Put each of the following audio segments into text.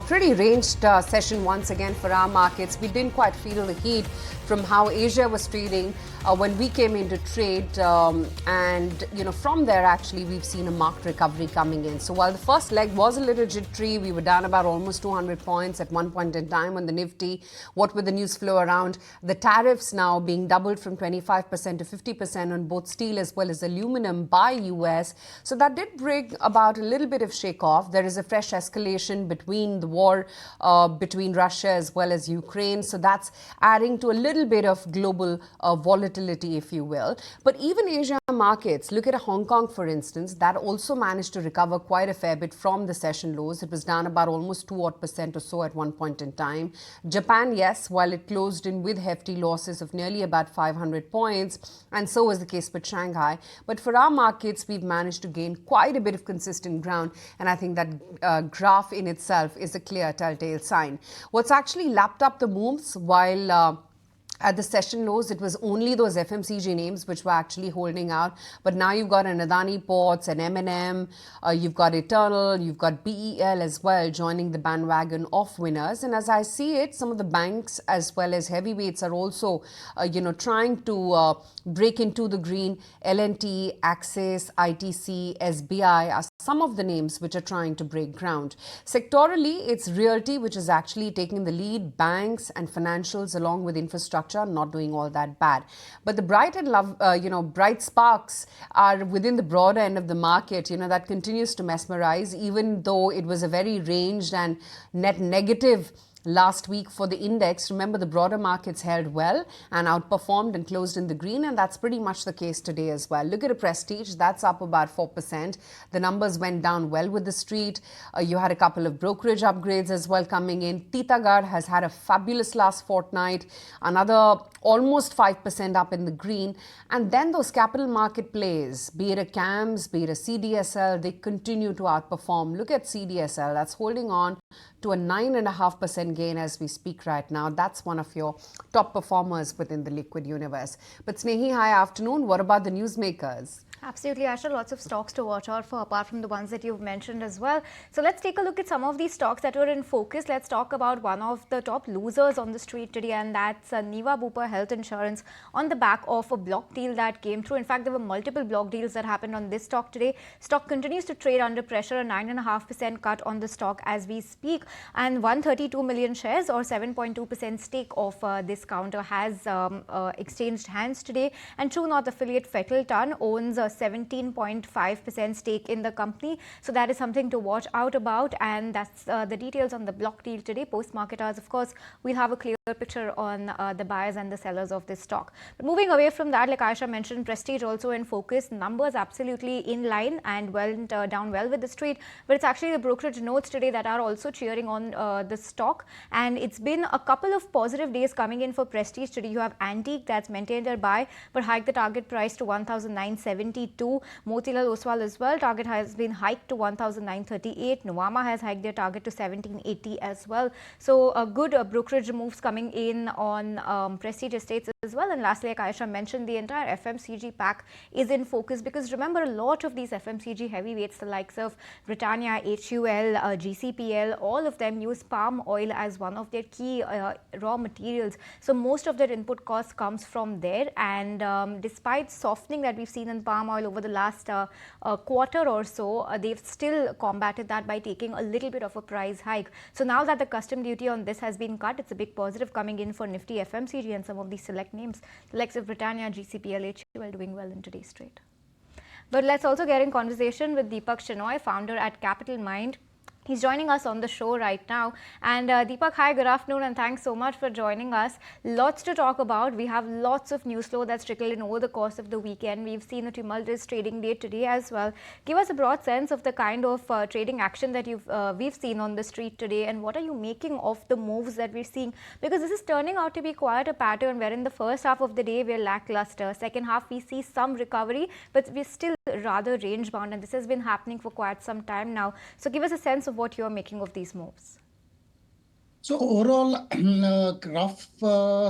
pretty ranged session once again for our markets. We didn't quite feel the heat from how Asia was trading when we came into trade, and from there actually we've seen a marked recovery coming in. So while the first leg was a little jittery, we were down about almost 200 points at one point in time on the Nifty. What with the news flow around the tariffs now being doubled from 25% to 50% on both steel as well as aluminum by US, so that did bring about a little bit of shake-off. There is a fresh escalation between the war between Russia as well as Ukraine, so that's adding to a little bit of global volatility, if you will. But even Asia markets, look at Hong Kong, for instance, that also managed to recover quite a fair bit from the session lows. It was down about almost 2% or so at one point in time. Japan, yes, while it closed in with hefty losses of nearly about 500 points, and so was the case with Shanghai. But for our markets, we've managed to gain quite a bit of consistent ground, and I think that graph in itself is a clear telltale sign. What's actually lapped up the moves while at the session lows, it was only those FMCG names which were actually holding out. But now you've got an Adani Ports, an M&M, you've got Eternal, you've got BEL as well joining the bandwagon of winners. And as I see it, some of the banks as well as heavyweights are also, trying to break into the green. L&T, Axis, ITC, SBI are some of the names which are trying to break ground. Sectorally, it's realty which is actually taking the lead. Banks and financials along with infrastructure not doing all that bad. But the bright sparks are within the broader end of the market, that continues to mesmerize, even though it was a very ranged and net negative last week for the index. Remember, the broader markets held well and outperformed and closed in the green, and that's pretty much the case today as well. Look at a Prestige, that's up about 4%. The numbers went down well with the street. You had a couple of brokerage upgrades as well coming in. Titagarh has had a fabulous last fortnight, another almost 5% up in the green. And then those capital market plays, be it a CAMS, be it a CDSL, they continue to outperform. Look at CDSL, that's holding on to a 9.5% gain as we speak right now. That's one of your top performers within the liquid universe. But Snehi, hi afternoon. What about the newsmakers? Absolutely, Asha. Lots of stocks to watch out for apart from the ones that you've mentioned as well. So let's take a look at some of these stocks that were in focus. Let's talk about one of the top losers on the street today, and that's Niva Bupa Health Insurance on the back of a block deal that came through. In fact, there were multiple block deals that happened on this stock today. Stock continues to trade under pressure, a 9.5% cut on the stock as we speak, and 132 million shares or 7.2% stake of this counter has exchanged hands today. And True North affiliate Fettleton owns 17.5% stake in the company. So that is something to watch out about, and that's the details on the block deal today. Post-market hours, of course, we'll have a clear picture on the buyers and the sellers of this stock. But moving away from that, like Aisha mentioned, Prestige also in focus. Numbers absolutely in line and went down well with the street, but it's actually the brokerage notes today that are also cheering on the stock. And it's been a couple of positive days coming in for Prestige today. You have Antique that's maintained their buy but hiked the target price to 1,972. Motilal Oswal as well, target has been hiked to 1,938. Nuvama has hiked their target to 1,780 as well. So good brokerage moves coming in on Prestige Estates as well. And lastly, like Aisha mentioned, the entire FMCG pack is in focus, because remember, a lot of these FMCG heavyweights, the likes of Britannia, HUL, GCPL, all of them use palm oil as one of their key raw materials. So most of their input cost comes from there, and despite softening that we've seen in palm oil over the last quarter or so, they've still combated that by taking a little bit of a price hike. So now that the custom duty on this has been cut, it's a big positive coming in for Nifty FMCG and some of these select names, the likes of Britannia, GCPL, HUL doing well in today's trade. But let's also get in conversation with Deepak Shenoy, founder at Capital Mind. He's joining us on the show right now. And Deepak, hi, good afternoon, and thanks so much for joining us. Lots to talk about. We have lots of news flow that's trickled in over the course of the weekend. We've seen a tumultuous trading day today as well. Give us a broad sense of the kind of trading action that we've seen on the street today, and what are you making of the moves that we're seeing? Because this is turning out to be quite a pattern where in the first half of the day we're lackluster. Second half we see some recovery, but we're still rather range bound, and this has been happening for quite some time now. So give us a sense of what you're making of these moves. So overall, rough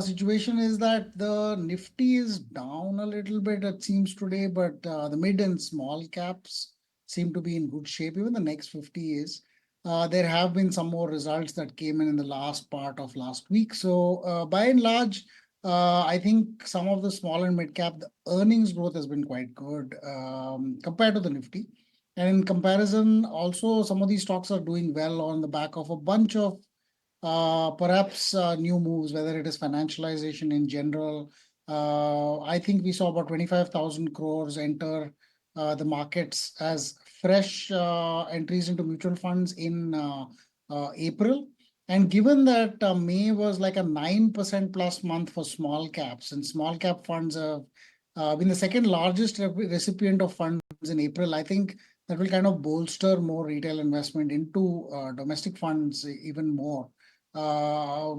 situation is that the Nifty is down a little bit, it seems today, but the mid and small caps seem to be in good shape. Even the next 50 is. There have been some more results that came in the last part of last week. So by and large, I think some of the small and mid cap, the earnings growth has been quite good compared to the Nifty. And in comparison, also some of these stocks are doing well on the back of a bunch of perhaps new moves, whether it is financialization in general. I think we saw about 25,000 crores enter the markets as fresh entries into mutual funds in April. And given that May was like a 9% plus month for small caps, and small cap funds have been the second largest recipient of funds in April, I think that will kind of bolster more retail investment into domestic funds even more.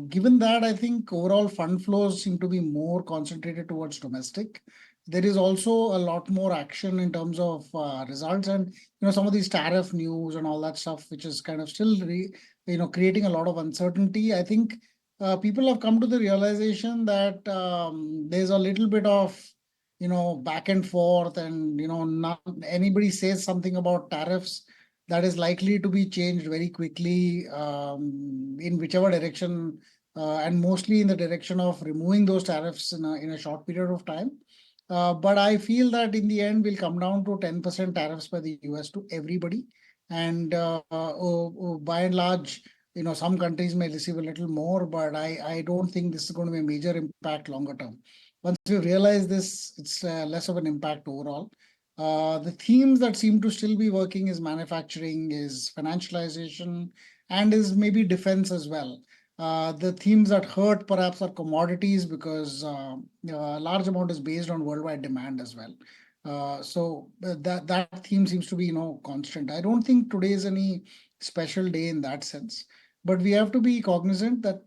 Given that, I think overall fund flows seem to be more concentrated towards domestic. There is also a lot more action in terms of results, and some of these tariff news and all that stuff, which is kind of still creating a lot of uncertainty. I think people have come to the realization that there's a little bit of back and forth, and not anybody says something about tariffs that is likely to be changed very quickly in whichever direction, and mostly in the direction of removing those tariffs in a short period of time. But I feel that in the end, we'll come down to 10% tariffs by the US to everybody. And by and large, some countries may receive a little more, but I don't think this is going to be a major impact longer term. Once we realize this, it's less of an impact overall. The themes that seem to still be working is manufacturing, is financialization, and is maybe defense as well. The themes that hurt perhaps are commodities, because a large amount is based on worldwide demand as well. So that theme seems to be constant. I don't think today is any special day in that sense, but we have to be cognizant that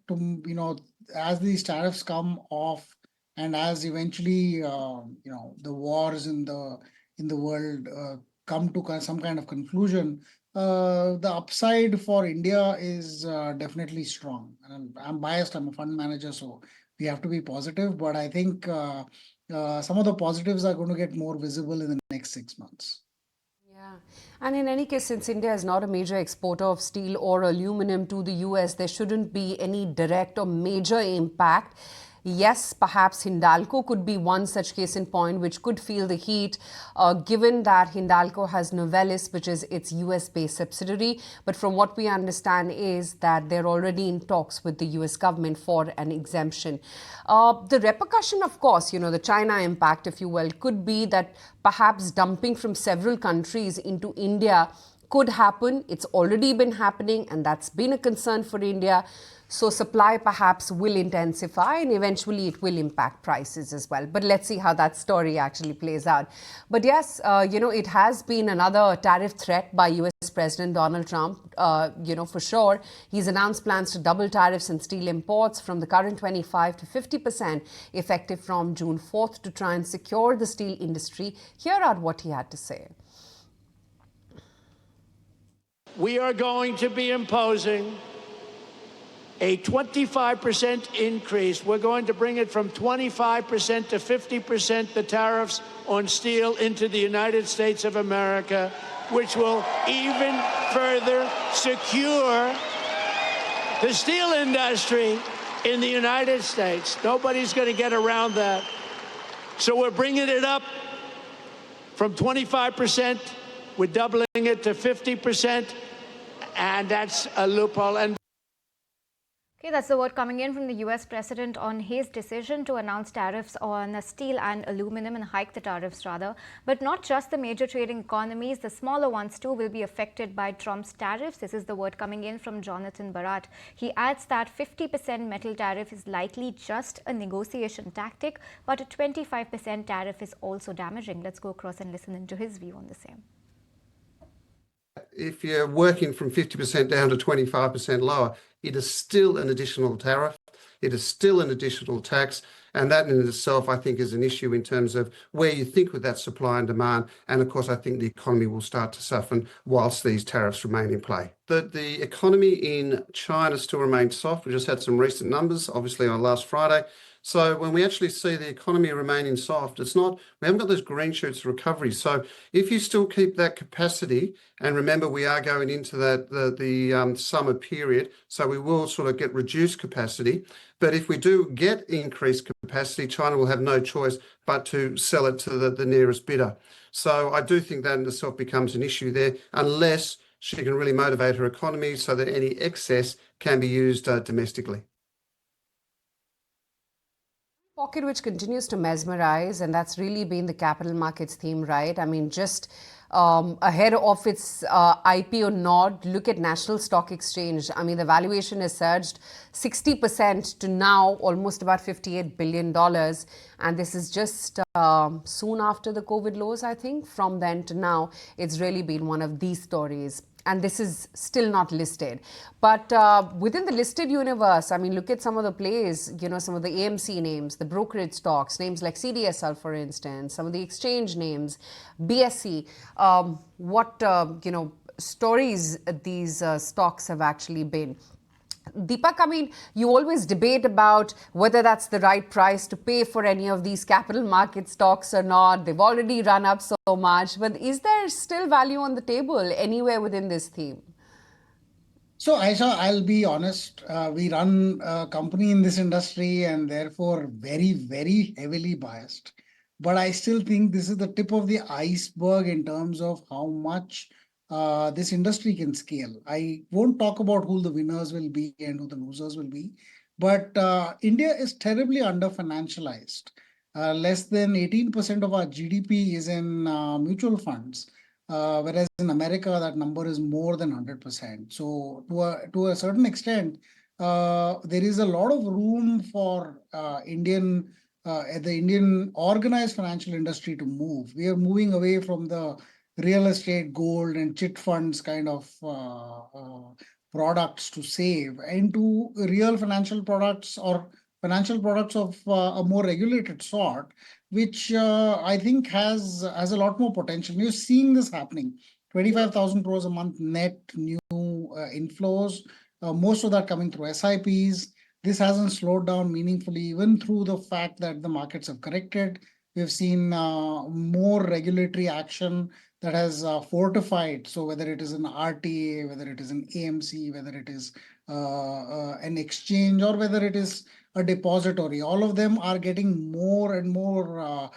as these tariffs come off, and as eventually the wars in the world come to some kind of conclusion, the upside for India is definitely strong. And I'm biased, I'm a fund manager, so we have to be positive. But I think some of the positives are going to get more visible in the next 6 months. Yeah. And in any case, since India is not a major exporter of steel or aluminum to the US, there shouldn't be any direct or major impact. Yes, perhaps Hindalco could be one such case in point which could feel the heat, given that Hindalco has Novelis, which is its US-based subsidiary. But from what we understand is that they're already in talks with the US government for an exemption. The repercussion, of course, the China impact, if you will, could be that perhaps dumping from several countries into India could happen. It's already been happening, and that's been a concern for India. So supply perhaps will intensify, and eventually it will impact prices as well. But let's see how that story actually plays out. But yes, it has been another tariff threat by US President Donald Trump, for sure. He's announced plans to double tariffs on steel imports from the current 25 to 50% effective from June 4th to try and secure the steel industry. Here are what he had to say. We are going to be imposing a 25% increase. We're going to bring it from 25% to 50%, the tariffs on steel into the United States of America, which will even further secure the steel industry in the United States. Nobody's going to get around that. So we're bringing it up from 25%. We're doubling it to 50%, and that's a loophole. And okay, that's the word coming in from the US president on his decision to announce tariffs on steel and aluminum, and hike the tariffs rather. But not just the major trading economies, the smaller ones too will be affected by Trump's tariffs. This is the word coming in from Jonathan Barat. He adds that 50% metal tariff is likely just a negotiation tactic, but a 25% tariff is also damaging. Let's go across and listen into his view on the same. If you're working from 50% down to 25% lower, it is still an additional tariff. It is still an additional tax. And that in itself, I think, is an issue in terms of where you think with that supply and demand. And of course, I think the economy will start to soften whilst these tariffs remain in play. The economy in China still remains soft. We just had some recent numbers, obviously on last Friday. So when we actually see the economy remaining soft, we haven't got those green shoots of recovery. So if you still keep that capacity, and remember we are going into the summer period, so we will sort of get reduced capacity. But if we do get increased capacity, China will have no choice but to sell it to the nearest bidder. So I do think that in itself becomes an issue there, unless she can really motivate her economy so that any excess can be used domestically. Pocket which continues to mesmerize, and that's really been the capital markets theme, right? I mean, just ahead of its IPO nod, look at National Stock Exchange. I mean, the valuation has surged 60% to now almost about $58 billion. And this is just soon after the COVID lows, I think. From then to now, it's really been one of these stories. And this is still not listed. But within the listed universe, I mean, look at some of the plays, some of the AMC names, the brokerage stocks, names like CDSL, for instance, some of the exchange names, BSE, what, stories these stocks have actually been. Deepak, I mean, you always debate about whether that's the right price to pay for any of these capital market stocks or not. They've already run up so much. But is there still value on the table anywhere within this theme? So, Aisha, I'll be honest. We run a company in this industry and therefore very, very heavily biased. But I still think this is the tip of the iceberg in terms of how much this industry can scale. I won't talk about who the winners will be and who the losers will be, but India is terribly under-financialized. Less than 18% of our GDP is in mutual funds, whereas in America, that number is more than 100%. So to a certain extent, there is a lot of room for the Indian organized financial industry to move. We are moving away from the real estate, gold, and chit funds kind of products to save into real financial products or financial products of a more regulated sort, which I think has a lot more potential. You're seeing this happening. 25,000 crores a month net new inflows, most of that coming through SIPs. This hasn't slowed down meaningfully, even through the fact that the markets have corrected. We've seen more regulatory action that has fortified. So whether it is an RTA, whether it is an AMC, whether it is an exchange, or whether it is a depository, all of them are getting more and more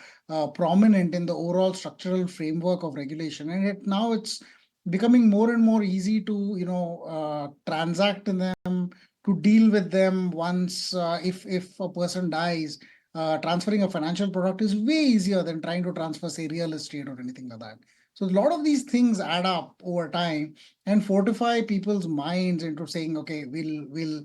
prominent in the overall structural framework of regulation. And now it's becoming more and more easy to transact in them, to deal with them once if a person dies. Transferring a financial product is way easier than trying to transfer, say, real estate or anything like that. So a lot of these things add up over time and fortify people's minds into saying, okay, we'll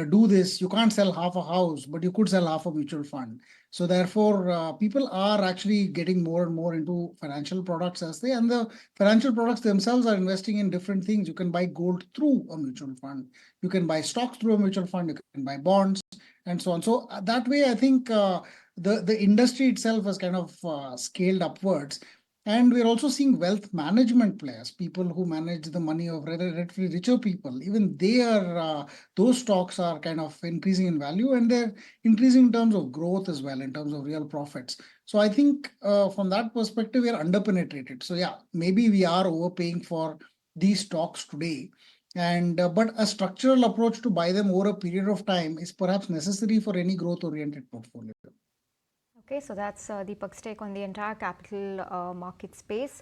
do this. You can't sell half a house, but you could sell half a mutual fund. So therefore, people are actually getting more and more into financial products and the financial products themselves are investing in different things. You can buy gold through a mutual fund. You can buy stocks through a mutual fund. You can buy bonds and so on. So that way, I think the industry itself has kind of scaled upwards. And we're also seeing wealth management players, people who manage the money of relatively richer people. Even those stocks are kind of increasing in value, and they're increasing in terms of growth as well, in terms of real profits. So I think from that perspective, we are underpenetrated. So yeah, maybe we are overpaying for these stocks today. But a structural approach to buy them over a period of time is perhaps necessary for any growth-oriented portfolio. Okay, so that's Deepak's take on the entire capital market space.